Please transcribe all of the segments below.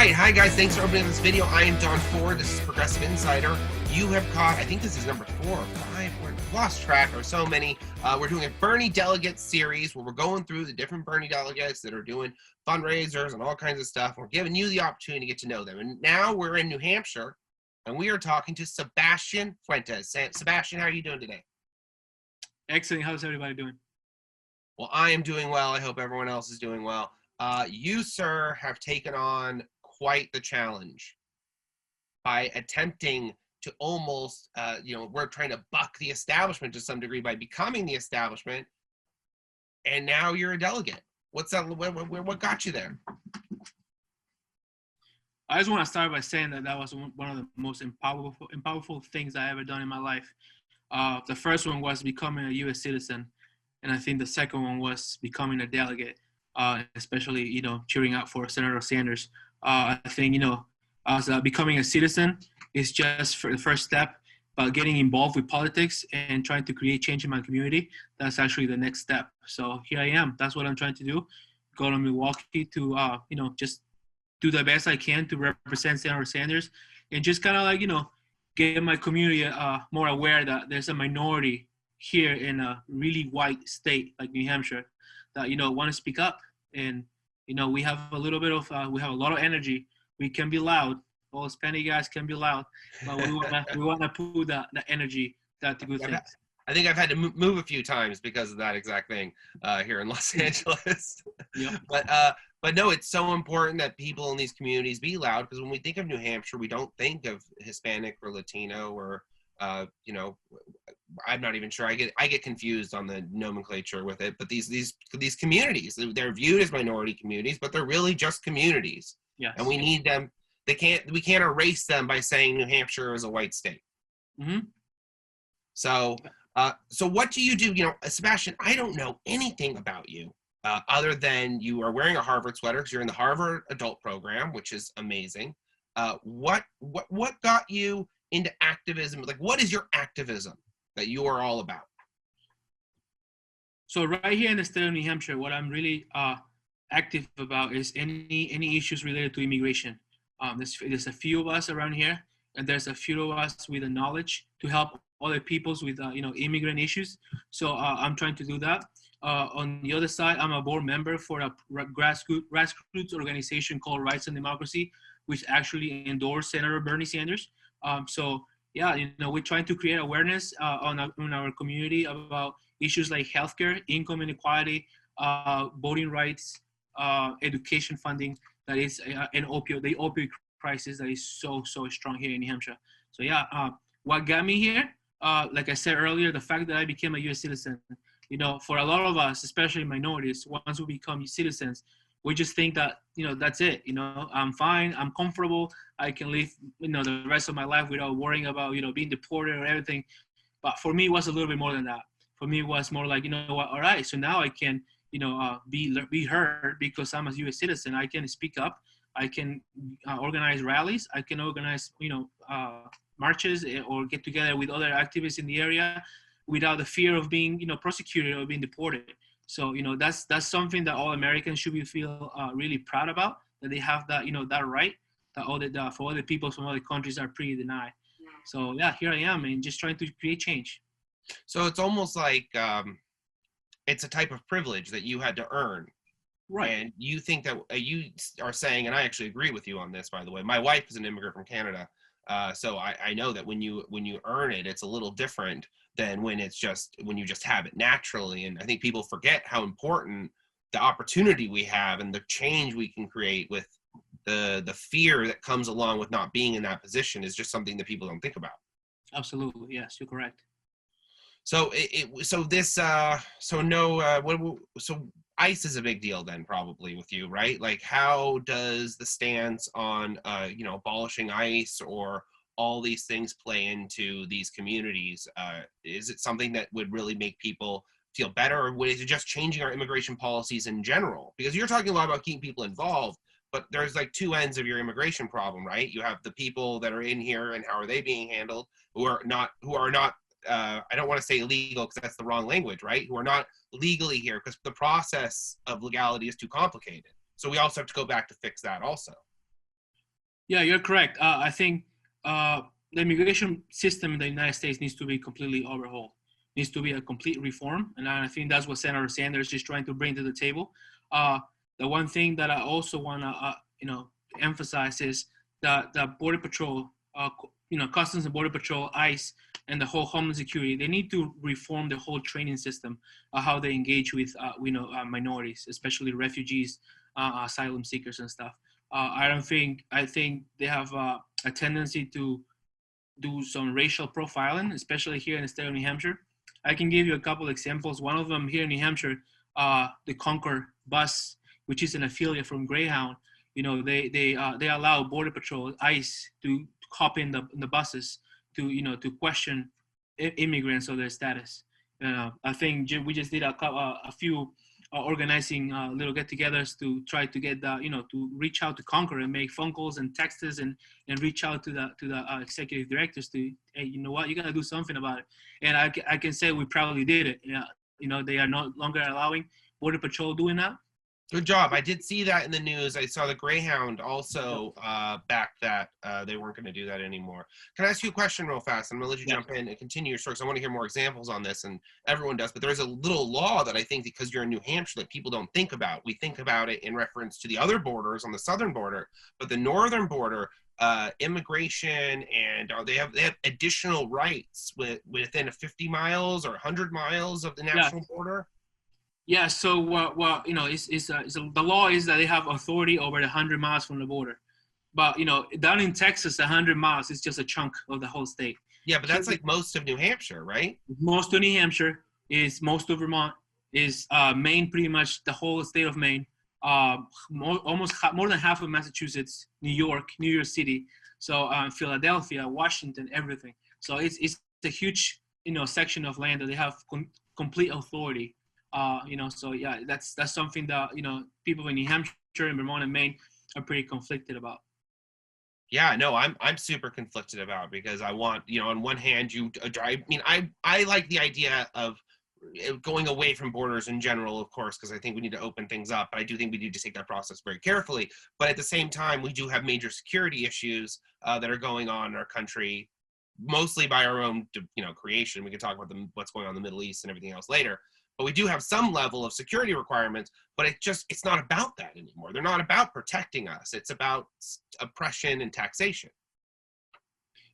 right, hi guys, thanks for opening this video. I am Don Ford, this is Progressive Insider. You have caught, I think this is number 4 or 5, we've lost track of so many. We're doing a Bernie Delegate series where we're going through the different Bernie delegates that are doing fundraisers and all kinds of stuff. We're giving you the opportunity to get to know them. And now we're in New Hampshire, and we are talking to Sebastian Fuentes. Sebastian, how are you doing today? Excellent. How's everybody doing? Well, I am doing well. I hope everyone else is doing well. You, sir, have taken on quite the challenge by attempting to almost, we're trying to buck the establishment to some degree by becoming the establishment, and now you're a delegate. What's that? What got you there? I just want to start by saying that was one of the most powerful things I ever done in my life. The first one was becoming a U.S. citizen, and I think the second one was becoming a delegate, especially, cheering out for Senator Sanders. I think, as becoming a citizen is just for the first step, but getting involved with politics and trying to create change in my community, that's actually the next step. So here I am. That's what I'm trying to do. Go to Milwaukee to, just do the best I can to represent Senator Sanders and just kind of get my community more aware that there's a minority here in a really white state like New Hampshire that, want to speak up. And, we have a little bit of, we have a lot of energy. We can be loud. All Hispanic guys can be loud, but we want to put that energy, that good things. I think I've had to move a few times because of that exact thing here in Los Angeles. Yep. But no, it's so important that people in these communities be loud, because when we think of New Hampshire, we don't think of Hispanic or Latino or, I'm not even sure. I get confused on the nomenclature with it. But these communities, they're viewed as minority communities, but they're really just communities. Yes. And we need them. We can't erase them by saying New Hampshire is a white state. Mm-hmm. So what do you do? Sebastian, I don't know anything about you other than you are wearing a Harvard sweater because you're in the Harvard Adult Program, which is amazing. What got you into activism? Like, what is your activism that you are all about? So right here in the state of New Hampshire, what I'm really active about is any issues related to immigration. There's a few of us around here, and there's a few of us with the knowledge to help other peoples with immigrant issues. So I'm trying to do that. On the other side, I'm a board member for a grassroots organization called Rights and Democracy, which actually endorsed Senator Bernie Sanders. We're trying to create awareness on our community about issues like healthcare, income inequality, voting rights, education funding. That is the opioid crisis that is so strong here in New Hampshire. So what got me here, like I said earlier, the fact that I became a U.S. citizen. For a lot of us, especially minorities, once we become citizens, we just think that that's it. I'm fine, I'm comfortable, I can live the rest of my life without worrying about being deported or everything. But for me, it was a little bit more than that. For me, it was more like all right, so now I can be heard because I'm a U.S. citizen. I can speak up. I can organize rallies. I can organize, marches or get together with other activists in the area without the fear of being, prosecuted or being deported. So, that's something that all Americans should feel really proud about, that they have that, that right that for other people from other countries are pretty denied. So, here I am and just trying to create change. So it's almost like it's a type of privilege that you had to earn. Right. And you think that you are saying, and I actually agree with you on this, by the way. My wife is an immigrant from Canada. So I know that when you earn it, it's a little different than when you just have it naturally. And I think people forget how important the opportunity we have and the change we can create with the fear that comes along with not being in that position is just something that people don't think about. Absolutely. Yes, you're correct. So ICE is a big deal then, probably, with you, right? Like, how does the stance on abolishing ICE or all these things play into these communities? Is it something that would really make people feel better, or is it just changing our immigration policies in general? Because you're talking a lot about keeping people involved, but there's like two ends of your immigration problem, right? You have the people that are in here and how are they being handled, who are not I don't want to say illegal because that's the wrong language, right? Who are not legally here because the process of legality is too complicated. So we also have to go back to fix that also. Yeah, you're correct. I think the immigration system in the United States needs to be completely overhauled. Needs to be a complete reform, and I think that's what Senator Sanders is trying to bring to the table. Uh, the one thing that I also want to, emphasize is that the Border Patrol, Customs and Border Patrol, ICE, and the whole Homeland Security, they need to reform the whole training system, how they engage with, minorities, especially refugees, asylum seekers, and stuff. I think they have a tendency to do some racial profiling, especially here in the state of New Hampshire. I can give you a couple examples. One of them here in New Hampshire, the Concord bus, which is an affiliate from Greyhound. They allow Border Patrol, ICE, to hop in the buses to question immigrants or their status. I think we just did a few organizing little get-togethers to try to get to reach out to Concord and make phone calls and texts and reach out to the executive directors to, hey, you know what, you gotta do something about it. And I can say we probably did it. Yeah, they are no longer allowing Border Patrol doing that. Good job. I did see that in the news. I saw the Greyhound also back that they weren't going to do that anymore. Can I ask you a question real fast? I'm going to let you jump in and continue your story because I want to hear more examples on this, and everyone does. But there's a little law that I think, because you're in New Hampshire, that people don't think about. We think about it in reference to the other borders on the southern border, but the northern border, immigration, and they have additional rights within 50 miles or 100 miles of the national border. Yeah, so the law is that they have authority over 100 miles from the border. But, down in Texas, 100 miles is just a chunk of the whole state. Yeah, but that's like most of New Hampshire, right? Most of New Hampshire, is most of Vermont, is Maine, pretty much the whole state of Maine, more than half of Massachusetts, New York City, so Philadelphia, Washington, everything. So it's a huge, section of land that they have complete authority. So yeah, that's something that people in New Hampshire and Vermont and Maine are pretty conflicted about. Yeah, no, I'm super conflicted about, because I want, on one hand, I like the idea of going away from borders in general, of course, because I think we need to open things up. But I do think we need to take that process very carefully. But at the same time, we do have major security issues that are going on in our country, mostly by our own, creation. We can talk about what's going on in the Middle East and everything else later. But we do have some level of security requirements, but it's not about that anymore. They're not about protecting us. It's about oppression and taxation.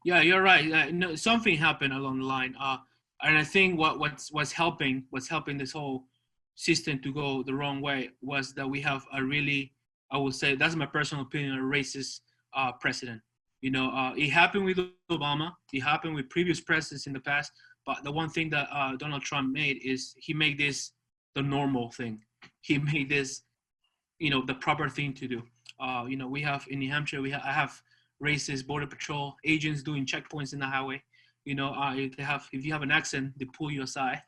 Yeah, you're right. Something happened along the line. And I think what's helping this whole system to go the wrong way was that we have a really, I would say, that's my personal opinion, a racist president. It happened with Obama. It happened with previous presidents in the past. But the one thing that Donald Trump made is he made this the normal thing. He made this, the proper thing to do. We have in New Hampshire, I have racist Border Patrol agents doing checkpoints in the highway. If you have an accent, they pull you aside.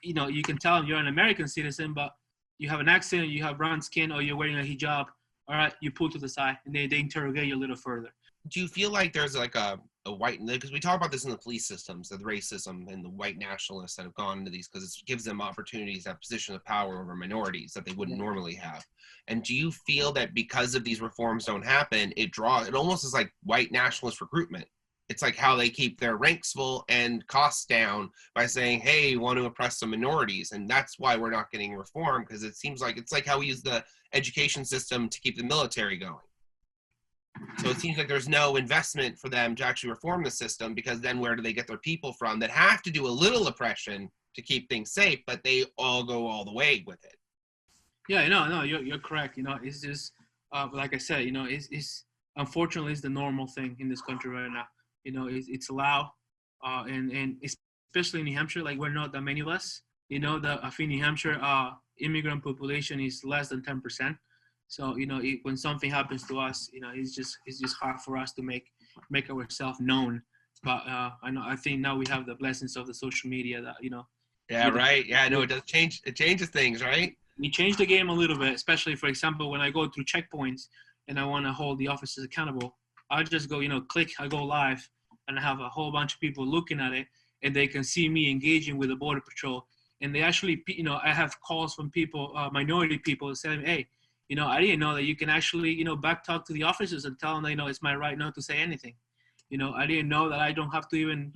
You can tell them you're an American citizen, but you have an accent, you have brown skin, or you're wearing a hijab. All right, you pull to the side, and they interrogate you a little further. Do you feel like there's like a white, because we talk about this in the police systems, the racism and the white nationalists that have gone into these, because it gives them opportunities to have position of power over minorities that they wouldn't normally have. And do you feel that because of these reforms don't happen, it almost is like white nationalist recruitment? It's like how they keep their ranks full and costs down by saying, hey, we want to oppress some minorities. And that's why we're not getting reform, because it seems like it's like how we use the education system to keep the military going. So it seems like there's no investment for them to actually reform the system, because then where do they get their people from that have to do a little oppression to keep things safe, but they all go all the way with it? Yeah, no, you're correct. It's just like I said, it's unfortunately it's the normal thing in this country right now. It's allowed, and especially in New Hampshire, like we're not that many of us. I think New Hampshire immigrant population is less than 10%. So when something happens to us, it's just hard for us to make ourselves known. But I think now we have the blessings of the social media that Yeah, right. Yeah, I know it does change. It changes things, right? We changed the game a little bit, especially for example when I go through checkpoints and I want to hold the officers accountable. I just go click, I go live, and I have a whole bunch of people looking at it, and they can see me engaging with the Border Patrol. And they actually, I have calls from people, minority people, saying, hey, I didn't know that you can actually, back talk to the officers and tell them that, it's my right not to say anything. I didn't know that I don't have to even,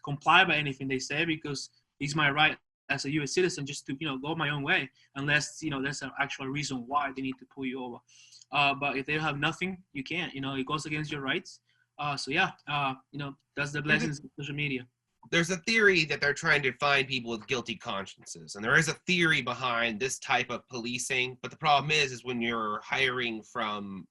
comply by anything they say, because it's my right as a U.S. citizen just to, go my own way, unless, there's an actual reason why they need to pull you over. But if they have nothing, you can't, it goes against your rights. So yeah, that's the blessings of social media. There's a theory that they're trying to find people with guilty consciences, and there is a theory behind this type of policing. But the problem is when you're hiring from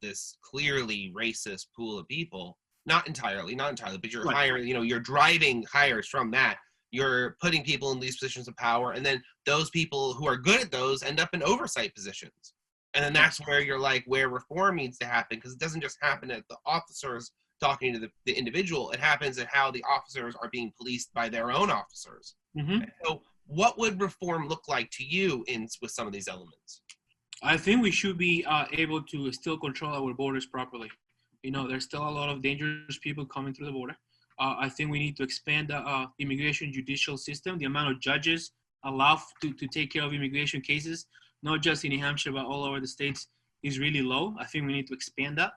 this clearly racist pool of people, not entirely, but you're hiring, you're driving hires from that. You're putting people in these positions of power, and then those people who are good at those end up in oversight positions. And then that's where you're like, where reform needs to happen, because it doesn't just happen at the officers talking to the individual. It happens at how the officers are being policed by their own officers. Mm-hmm. So what would reform look like to you with some of these elements? I think we should be able to still control our borders properly. There's still a lot of dangerous people coming through the border. I think we need to expand the immigration judicial system. The amount of judges allowed to take care of immigration cases, not just in New Hampshire, but all over the states, is really low. I think we need to expand that.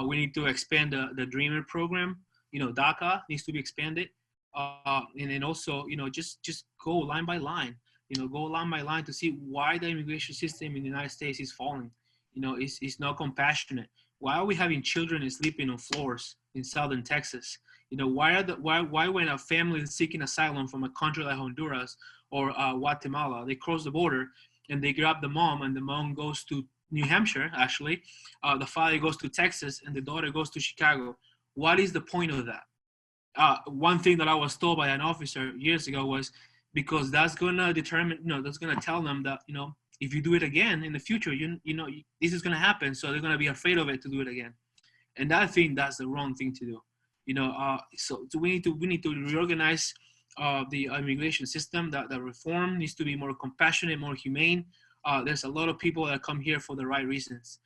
We need to expand the Dreamer program. DACA needs to be expanded. And then also, just go line by line. Go line by line to see why the immigration system in the United States is falling. It's not compassionate. Why are we having children sleeping on floors in southern Texas? Why when a family is seeking asylum from a country like Honduras or Guatemala, they cross the border and they grab the mom, and the mom goes to New Hampshire, actually. The father goes to Texas, and the daughter goes to Chicago. What is the point of that? One thing that I was told by an officer years ago was because that's going to determine, that's going to tell them that, if you do it again in the future, this is going to happen. So they're going to be afraid of it to do it again. And I think that's the wrong thing to do. So we need to reorganize the immigration system. That the reform needs to be more compassionate, more humane. There's a lot of people that come here for the right reasons.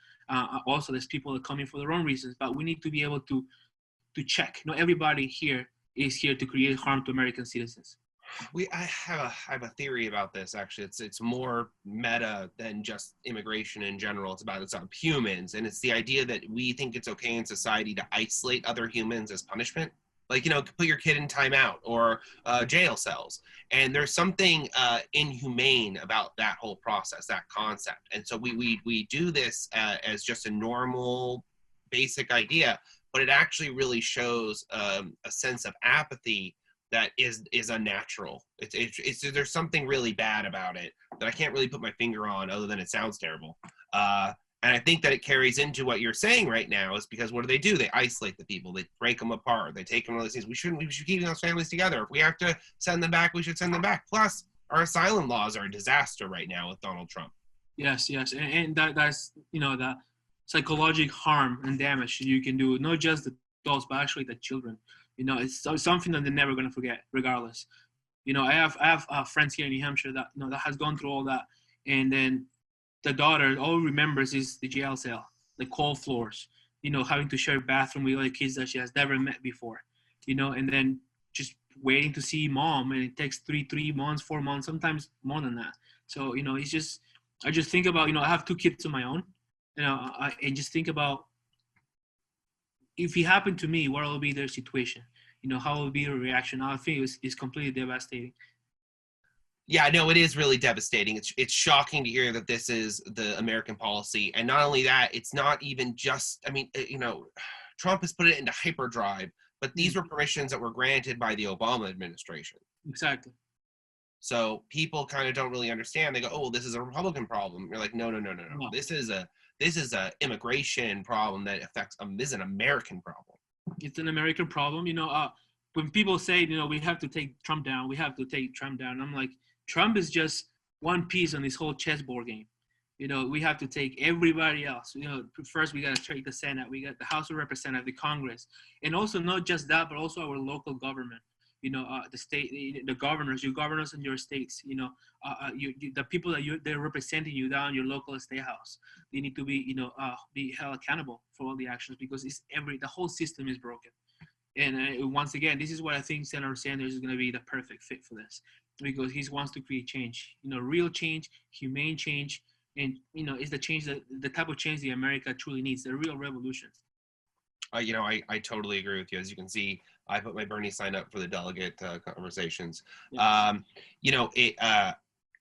Also, there's people that come in for the wrong reasons. But we need to be able to check. Not everybody here is here to create harm to American citizens. I have a theory about this. Actually, it's more meta than just immigration in general. It's about humans, and it's the idea that we think it's okay in society to isolate other humans as punishment. Like, put your kid in timeout or jail cells. And there's something inhumane about that whole process, that concept. And so we do this as just a normal, basic idea, but it actually really shows a sense of apathy that is unnatural. There's something really bad about it that I can't really put my finger on, other than it sounds terrible. And I think that it carries into what you're saying right now, is because what do? They isolate the people. They break them apart. They take them to these things. We should keep those families together. If we have to send them back, we should send them back. Plus, our asylum laws are a disaster right now with Donald Trump. Yes. And that's, that psychological harm and damage you can do, not just the adults, but actually the children. It's something that they're never going to forget, regardless. I have friends here in New Hampshire that, that has gone through all that. And then the daughter, all remembers is the jail cell, the cold floors, having to share a bathroom with other kids that she has never met before, and then just waiting to see mom. And it takes 3 months, 4 months, sometimes more than that. So, it's just, I just think about, I have 2 kids of my own, I just think about, if it happened to me, what will be their situation? How will be their reaction? I think it's completely devastating. Yeah, no, it is really devastating. It's shocking to hear that this is the American policy. And not only that, it's not even just, Trump has put it into hyperdrive, but these were permissions that were granted by the Obama administration. Exactly. So people kind of don't really understand. They go, oh, well, this is a Republican problem. You're like, no. This is a immigration problem that affects, this is an American problem. It's an American problem. When people say, we have to take Trump down, I'm like, Trump is just one piece on this whole chessboard game. We have to take everybody else. First we got to take the Senate, we got the House of Representatives, the Congress, and also not just that, but also our local government. The state, the governors, your governors in your states. The people that they're representing you down your local state house. They need to be, be held accountable for all the actions, because the whole system is broken. And once again, this is what I think Senator Sanders is going to be the perfect fit for this, because he wants to create change, real change, humane change, And it's the change that the type of change the America truly needs, the real revolution. I totally agree with you. As you can see, I put my Bernie sign up for the delegate conversations. Yes.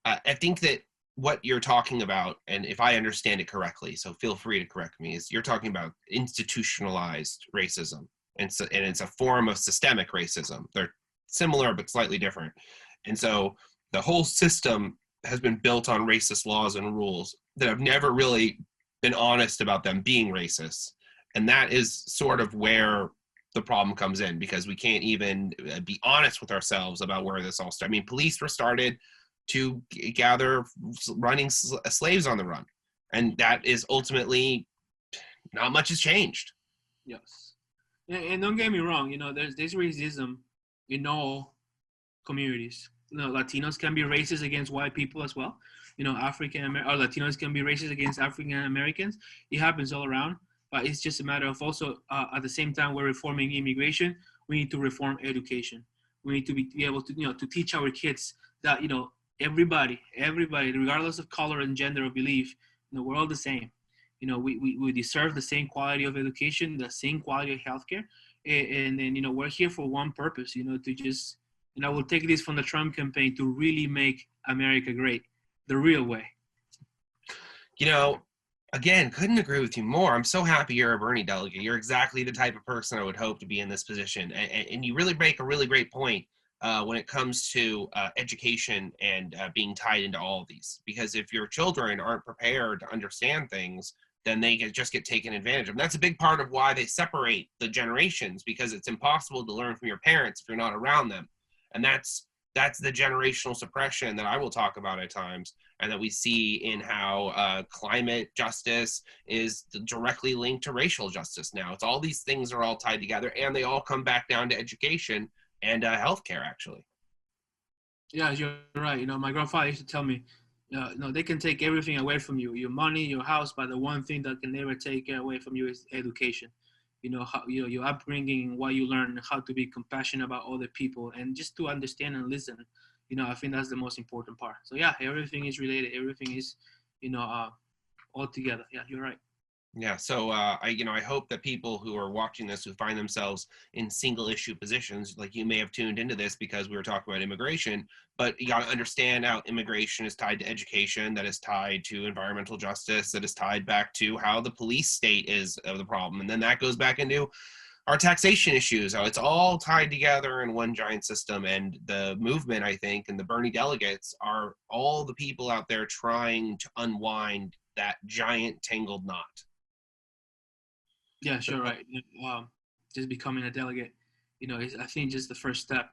I think that what you're talking about, and if I understand it correctly, so feel free to correct me, is you're talking about institutionalized racism, and it's a form of systemic racism. They're similar but slightly different, and so the whole system has been built on racist laws and rules that have never really been honest about them being racist, and that is sort of where the problem comes in, because we can't even be honest with ourselves about where this all started. I mean, police were started to gather running slaves on the run, and that is ultimately not much has changed. Yes. And don't get me wrong, there's racism in all communities. Latinos can be racist against white people as well. Latinos can be racist against African Americans. It happens all around, but it's just a matter of also at the same time we're reforming immigration, we need to reform education. We need to be able to to teach our kids that everybody, regardless of color and gender or belief, we're all the same. We deserve the same quality of education, the same quality of healthcare, and then we're here for one purpose, to just, and I will take this from the Trump campaign, to really make America great, the real way. Again, couldn't agree with you more. I'm so happy you're a Bernie delegate. You're exactly the type of person I would hope to be in this position, and you really make a really great point when it comes to education and being tied into all of these. Because if your children aren't prepared to understand things, then they just get taken advantage of. And that's a big part of why they separate the generations, because it's impossible to learn from your parents if you're not around them. And that's the generational suppression that I will talk about at times, and that we see in how climate justice is directly linked to racial justice now. It's all these things are all tied together, and they all come back down to education and healthcare, actually. Yeah, you're right. My grandfather used to tell me, they can take everything away from you, your money, your house, but the one thing that can never take away from you is education. How your upbringing, what you learn, how to be compassionate about other people, and just to understand and listen. I think that's the most important part. So yeah, everything is related. Everything is, all together. Yeah, you're right. Yeah, so I hope that people who are watching this, who find themselves in single issue positions, like you may have tuned into this because we were talking about immigration, but you got to understand how immigration is tied to education, that is tied to environmental justice, that is tied back to how the police state is of the problem, and then that goes back into our taxation issues. How it's all tied together in one giant system. And the movement, I think, and the Bernie delegates are all the people out there trying to unwind that giant tangled knot. Yeah, sure, right. Just becoming a delegate, is, I think, just the first step.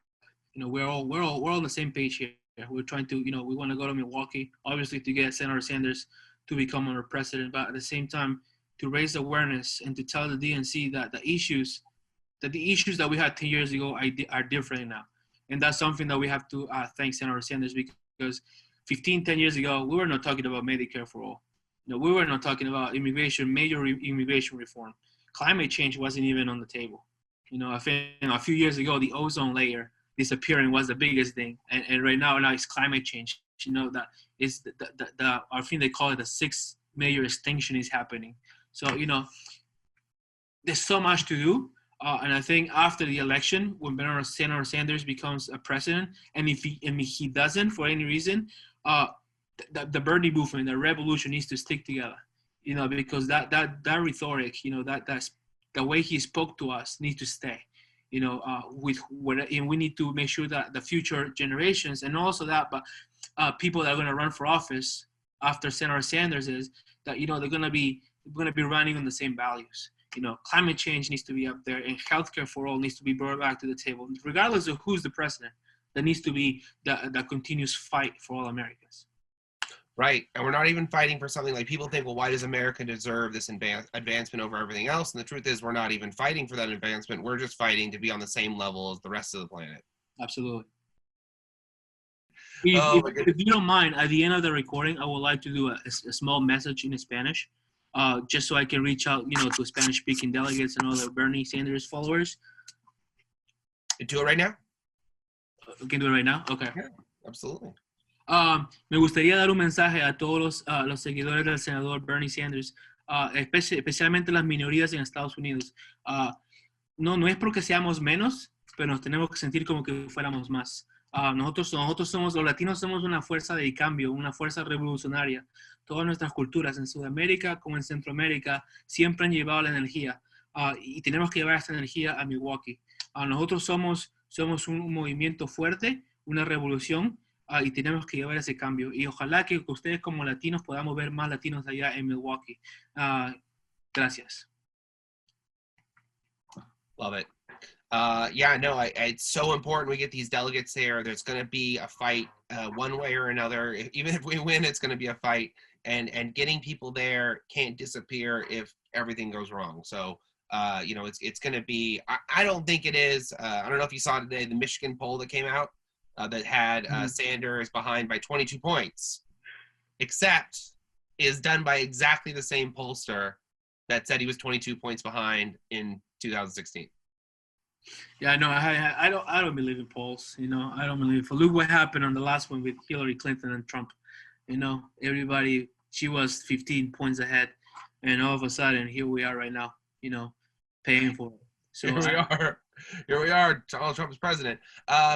We're all on the same page here. We're trying to, we want to go to Milwaukee, obviously, to get Senator Sanders to become our president, but at the same time, to raise awareness and to tell the DNC that the issues that we had 10 years ago are different now, and that's something that we have to thank Senator Sanders, because 10 years ago, we were not talking about Medicare for all. We were not talking about major immigration reform. Climate change wasn't even on the table. I think a few years ago, the ozone layer disappearing was the biggest thing. And right now it's climate change. That is I think they call it the sixth major extinction is happening. So, there's so much to do. And I think after the election, when Senator Sanders becomes a president, and if he doesn't for any reason, the Bernie movement, the revolution needs to stick together. Because that rhetoric, that's the way he spoke to us needs to stay. And we need to make sure that the future generations, and also that, but people that are going to run for office after Senator Sanders is that they're going to be running on the same values. Climate change needs to be up there, and healthcare for all needs to be brought back to the table, regardless of who's the president. There needs to be the continuous fight for all Americans. Right. And we're not even fighting for something like, people think, well, why does America deserve this advancement over everything else? And the truth is, we're not even fighting for that advancement. We're just fighting to be on the same level as the rest of the planet. Absolutely. If you don't mind, at the end of the recording, I would like to do a small message in Spanish, just so I can reach out, to Spanish-speaking delegates and other Bernie Sanders followers. Do it right now? We can do it right now? Okay. Yeah, absolutely. Me gustaría dar un mensaje a todos los seguidores del senador Bernie Sanders, especialmente las minorías en Estados Unidos. No es porque seamos menos, pero nos tenemos que sentir como que fuéramos más. Nosotros somos, los latinos somos una fuerza de cambio, una fuerza revolucionaria. Todas nuestras culturas en Sudamérica como en Centroamérica siempre han llevado la energía y tenemos que llevar esta energía a Milwaukee. Nosotros somos un movimiento fuerte, una revolución y tenemos que llevar ese cambio. Y ojalá que ustedes como latinos podamos ver más latinos allá en Milwaukee. Gracias. Love it. It's so important we get these delegates there. There's going to be a fight one way or another. Even if we win, it's going to be a fight. And getting people there can't disappear if everything goes wrong. So, it's going to be, I don't think it is. I don't know if you saw today the Michigan poll that came out that had Sanders behind by 22 points, except is done by exactly the same pollster that said he was 22 points behind in 2016. Yeah, no, I don't believe in polls. I don't believe. Look what happened on the last one with Hillary Clinton and Trump. Everybody, she was 15 points ahead, and all of a sudden, here we are right now. Paying for it. So Here we are. Donald Trump is president.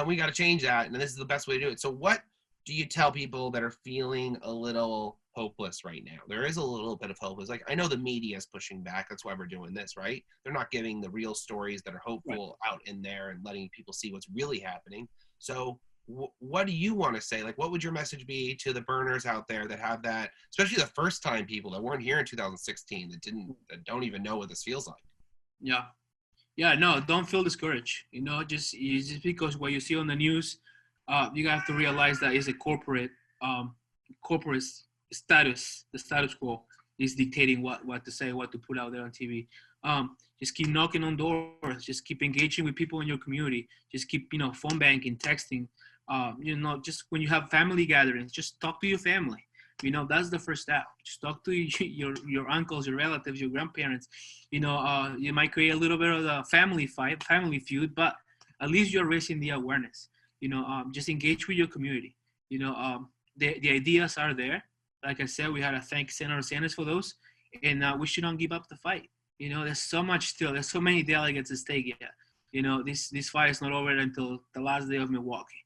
We got to change that, and this is the best way to do it. So, what do you tell people that are feeling a little hopeless right now? There is a little bit of hope. It's like, I know the media is pushing back. That's why we're doing this, right? They're not giving the real stories that are hopeful out in there and letting people see what's really happening. So what do you want to say? Like, what would your message be to the burners out there that have that, especially the first time people that weren't here in 2016, that don't even know what this feels like? Yeah, no, don't feel discouraged. Just because what you see on the news, you have to realize that it's a corporate status. The status quo is dictating what to say, what to put out there on TV. Just keep knocking on doors. Just keep engaging with people in your community. Just keep, phone banking, texting. Just when you have family gatherings, just talk to your family. That's the first step. Just talk to your uncles, your relatives, your grandparents. You might create a little bit of a family feud, but at least you're raising the awareness. Just engage with your community. The ideas are there. Like I said, we had to thank Senator Sanders for those, and we shouldn't give up the fight. There's so much still. There's so many delegates at stake yet. This fight is not over until the last day of Milwaukee.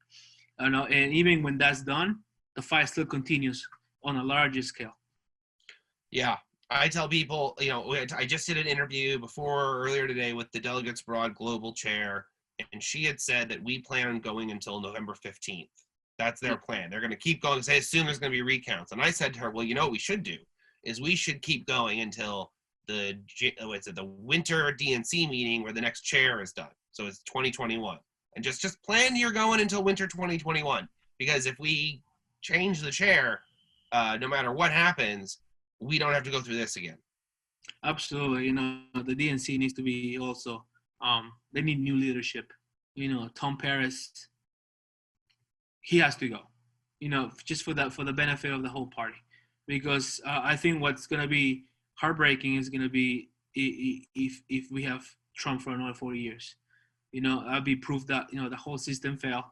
And even when that's done, the fight still continues on a larger scale. Yeah, I tell people, I just did an interview earlier today with the Delegates Abroad Global Chair, and she had said that we plan on going until November 15th. That's their plan. They're going to keep going. They assume there's going to be recounts. And I said to her, well, what we should do is we should keep going until the winter DNC meeting where the next chair is done. So it's 2021. And just plan you're going until winter 2021. Because if we change the chair, no matter what happens, we don't have to go through this again. Absolutely. The DNC needs to be also, they need new leadership. Tom Perez, he has to go, just for the benefit of the whole party. Because I think what's going to be heartbreaking is going to be if we have Trump for another 4 years. That'll be proof that, the whole system failed.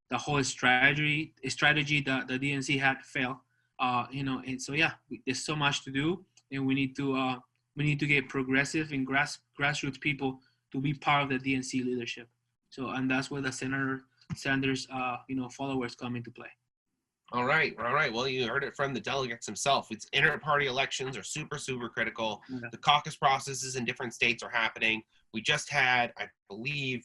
The whole strategy that the DNC had failed. And so, yeah, there's so much to do. And we need to get progressive and grassroots people to be part of the DNC leadership. So, and that's where the Senator Sanders, followers come into play. All right. Well, you heard it from the delegates himself. It's inter-party elections are super, super critical. Yeah. The caucus processes in different states are happening. We just had, I believe,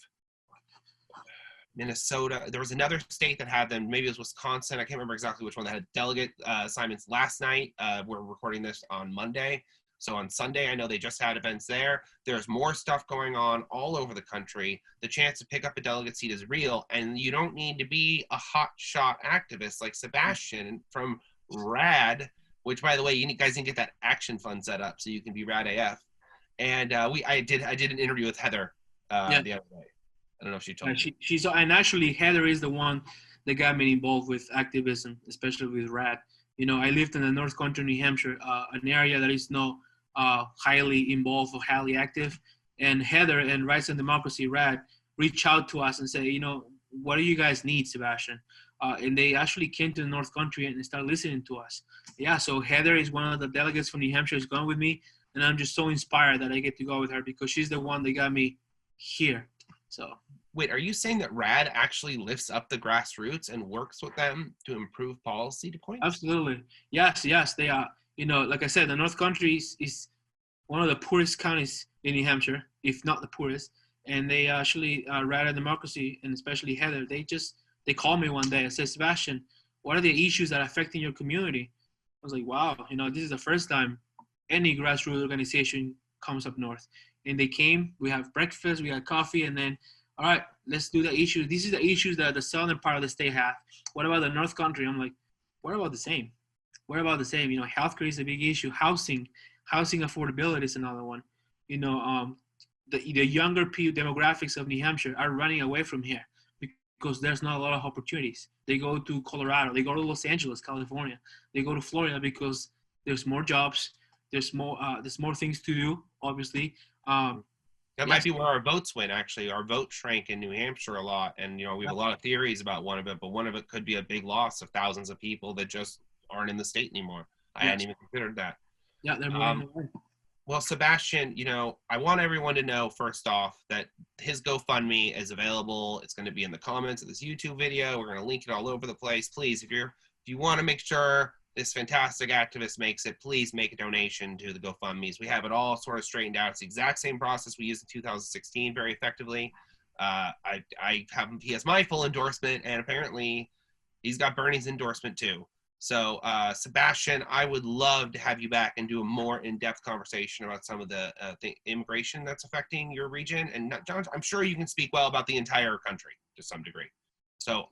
Minnesota. There was another state that had them. Maybe it was Wisconsin. I can't remember exactly which one that had delegate assignments last night. We're recording this on Monday. So on Sunday, I know they just had events there. There's more stuff going on all over the country. The chance to pick up a delegate seat is real, and you don't need to be a hotshot activist like Sebastian from RAD, which, by the way, you guys didn't get that action fund set up, so you can be RAD AF. And I did an interview with Heather the other day. I don't know if she told me. And actually, Heather is the one that got me involved with activism, especially with RAD. I lived in the North Country, New Hampshire, an area that is not highly involved or highly active. And Heather and Rights and Democracy, RAD, reach out to us and say, what do you guys need, Sebastian? and they actually came to the North Country and started listening to us. Yeah, so Heather is one of the delegates from New Hampshire is going with me, and I'm just so inspired that I get to go with her because she's the one that got me here. So. Wait, are you saying that RAD actually lifts up the grassroots and works with them to improve policy to points? Absolutely. Yes, they are. Like I said, the North Country is one of the poorest counties in New Hampshire, if not the poorest. And they actually, RAD and Democracy, and especially Heather, they called me one day and said, Sebastian, what are the issues that are affecting your community? I was like, wow, this is the first time any grassroots organization comes up north. And they came, we have breakfast, we had coffee, and then, all right, let's do the issues. These are the issues that the southern part of the state have. What about the North Country? I'm like, what about the same? What about the same? Healthcare is a big issue. Housing affordability is another one. The younger demographics of New Hampshire are running away from here because there's not a lot of opportunities. They go to Colorado, they go to Los Angeles, California, they go to Florida because there's more jobs, there's more things to do, obviously. That might be where our votes went, actually. Our vote shrank in New Hampshire a lot, and we have a lot of theories about one of it, but one of it could be a big loss of thousands of people that just aren't in the state anymore. I hadn't even considered that. Yeah, they're moving away. Well, Sebastian, I want everyone to know, first off, that his GoFundMe is available. It's going to be in the comments of this YouTube video. We're going to link it all over the place. Please, if you want to make sure this fantastic activist makes it, please make a donation to the GoFundMes. We have it all sort of straightened out. It's the exact same process we used in 2016 very effectively. He has my full endorsement, and apparently he's got Bernie's endorsement too. So, Sebastian, I would love to have you back and do a more in-depth conversation about some of the immigration that's affecting your region. And John, I'm sure you can speak well about the entire country to some degree. So,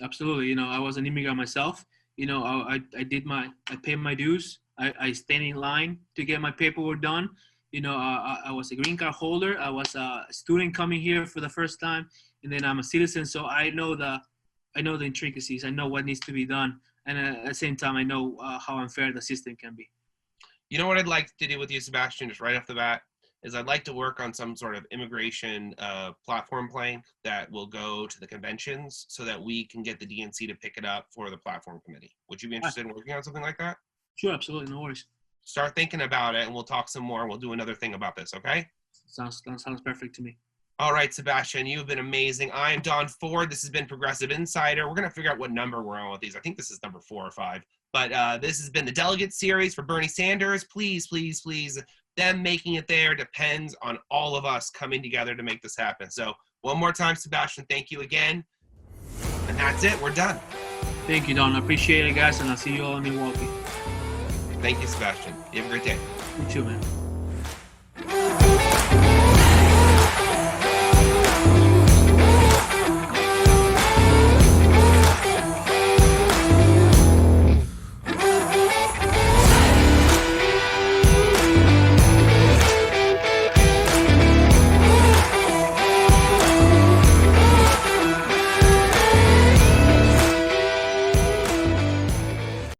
absolutely. I was an immigrant myself. I paid my dues. I stand in line to get my paperwork done. I was a green card holder. I was a student coming here for the first time, and then I'm a citizen. So I know the intricacies. I know what needs to be done. And at the same time, I know how unfair the system can be. You know what I'd like to do with you, Sebastian, just right off the bat, is I'd like to work on some sort of immigration platform plan that will go to the conventions so that we can get the DNC to pick it up for the platform committee. Would you be interested in working on something like that? Sure, absolutely. No worries. Start thinking about it, and we'll talk some more. We'll do another thing about this, okay? Sounds perfect to me. All right, Sebastian, you've been amazing. I am Don Ford. This has been Progressive Insider. We're going to figure out what number we're on with these. I think this is number 4 or 5. But this has been the Delegate series for Bernie Sanders. Please, please, please, them making it there depends on all of us coming together to make this happen. So one more time, Sebastian, thank you again. And that's it. We're done. Thank you, Don. I appreciate it, guys, and I'll see you all in Milwaukee. Thank you, Sebastian. You have a great day. You too, man.